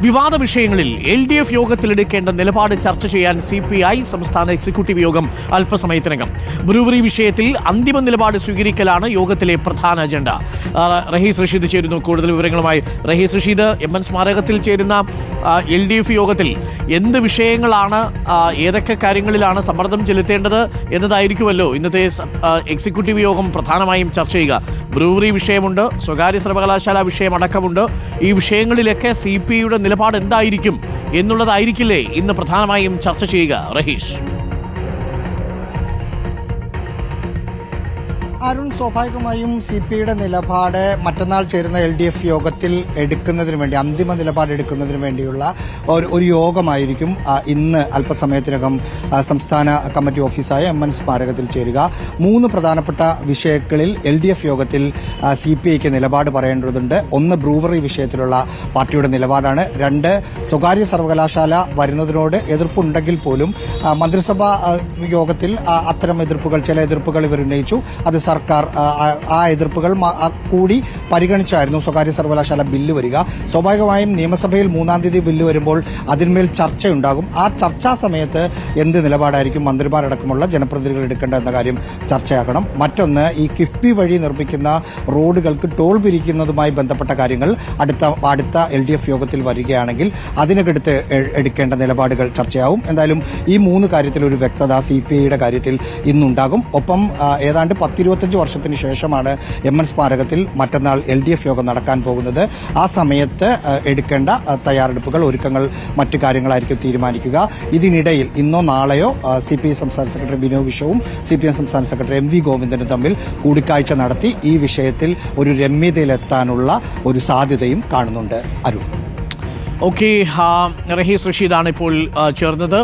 വിവാദ വിഷയങ്ങളിൽ LDF യോഗത്തിലെടുക്കേണ്ട നിലപാട് ചർച്ച ചെയ്യാൻ CPI സംസ്ഥാന എക്സിക്യൂട്ടീവ് യോഗം അല്പസമയത്തിനകം. ബ്രൂവറി വിഷയത്തിൽ അന്തിമ നിലപാട് സ്വീകരിക്കലാണ് യോഗത്തിലെ പ്രധാന അജണ്ട. റഹീസ് റഷീദ് ചേരുന്നു കൂടുതൽ വിവരങ്ങളുമായി. റഹീസ് റഷീദ്, MN സ്മാരകത്തിൽ ചേരുന്ന LDF യോഗത്തിൽ എന്ത് വിഷയങ്ങളാണ്, ഏതൊക്കെ കാര്യങ്ങളിലാണ് സമ്മർദ്ദം ചെലുത്തേണ്ടത് എന്നതായിരിക്കുമല്ലോ ഇന്നത്തെ എക്സിക്യൂട്ടീവ് യോഗം പ്രധാനമായും ചർച്ച ചെയ്യുക. ബ്രൂവറി വിഷയമുണ്ട്, സ്വകാര്യ സർവകലാശാല വിഷയമടക്കമുണ്ട്. ഈ വിഷയങ്ങളിലൊക്കെ CPIയുടെ നിലപാട് എന്തായിരിക്കും എന്നുള്ളതായിരിക്കില്ലേ ഇന്ന് പ്രധാനമായും ചർച്ച ചെയ്യുക? റഹീഷ്. അരുൺ, സ്വാഭാവികമായും CPIയുടെ നിലപാട് മറ്റന്നാൾ ചേരുന്ന LDF യോഗത്തിൽ എടുക്കുന്നതിന് വേണ്ടി, അന്തിമ നിലപാട് എടുക്കുന്നതിന് വേണ്ടിയുള്ള ഒരു യോഗമായിരിക്കും ഇന്ന് അല്പസമയത്തിനകം സംസ്ഥാന കമ്മിറ്റി ഓഫീസായ MN സ്മാരകത്തിൽ ചേരുക. 3 പ്രധാനപ്പെട്ട വിഷയങ്ങളിൽ LDF യോഗത്തിൽ CPIക്ക് നിലപാട് പറയേണ്ടതുണ്ട്. 1, ബ്രൂവറി വിഷയത്തിലുള്ള പാർട്ടിയുടെ നിലപാടാണ്. 2, സ്വകാര്യ സർവകലാശാല വരുന്നതിനോട് എതിർപ്പുണ്ടെങ്കിൽ പോലും മന്ത്രിസഭാ യോഗത്തിൽ അത്തരം എതിർപ്പുകൾ, ചില എതിർപ്പുകൾ ഇവർ ഉന്നയിച്ചു. അത് സർക്കാർ ആ എതിർപ്പുകൾ കൂടി പരിഗണിച്ചായിരുന്നു സ്വകാര്യ സർവകലാശാല ബില്ല് വരിക. സ്വാഭാവികമായും നിയമസഭയിൽ 3-ാം തീയതി ബില്ല് വരുമ്പോൾ അതിന്മേൽ ചർച്ചയുണ്ടാകും. ആ ചർച്ചാ സമയത്ത് എന്ത് നിലപാടായിരിക്കും മന്ത്രിമാരടക്കമുള്ള ജനപ്രതിനിധികൾ എടുക്കേണ്ട എന്ന കാര്യം ചർച്ചയാക്കണം. മറ്റൊന്ന്, ഈ കിഫ്ബി വഴി നിർമ്മിക്കുന്ന റോഡുകൾക്ക് ടോൾ പിരിക്കുന്നതുമായി ബന്ധപ്പെട്ട കാര്യങ്ങൾ അടുത്ത LDF യോഗത്തിൽ വരികയാണെങ്കിൽ അതിനകടുത്ത് എടുക്കേണ്ട നിലപാടുകൾ ചർച്ചയാവും. എന്തായാലും ഈ 3 കാര്യത്തിൽ ഒരു വ്യക്തത CPIയുടെ കാര്യത്തിൽ ഇന്നുണ്ടാകും. ഒപ്പം ഏതാണ്ട് 10-25 വർഷത്തിന് ശേഷമാണ് MN സ്മാരകത്തിൽ മറ്റന്നാൾ LDF യോഗം നടക്കാൻ പോകുന്നത്. ആ സമയത്ത് എടുക്കേണ്ട തയ്യാറെടുപ്പുകൾ, ഒരുക്കങ്ങൾ, മറ്റു കാര്യങ്ങളായിരിക്കും തീരുമാനിക്കുക. ഇതിനിടയിൽ ഇന്നോ നാളെയോ CPI സംസ്ഥാന സെക്രട്ടറി ബിനോ വിശ്വവും CPM സംസ്ഥാന സെക്രട്ടറി MV ഗോവിന്ദനും തമ്മിൽ കൂടിക്കാഴ്ച നടത്തി ഈ വിഷയത്തിൽ ഒരു രമ്യതയിലെത്താനുള്ള ഒരു സാധ്യതയും കാണുന്നുണ്ട്. അരുൺ. ഓക്കെ, റഹീസ് റഷീദാണ് ഇപ്പോൾ ചേർന്നത്.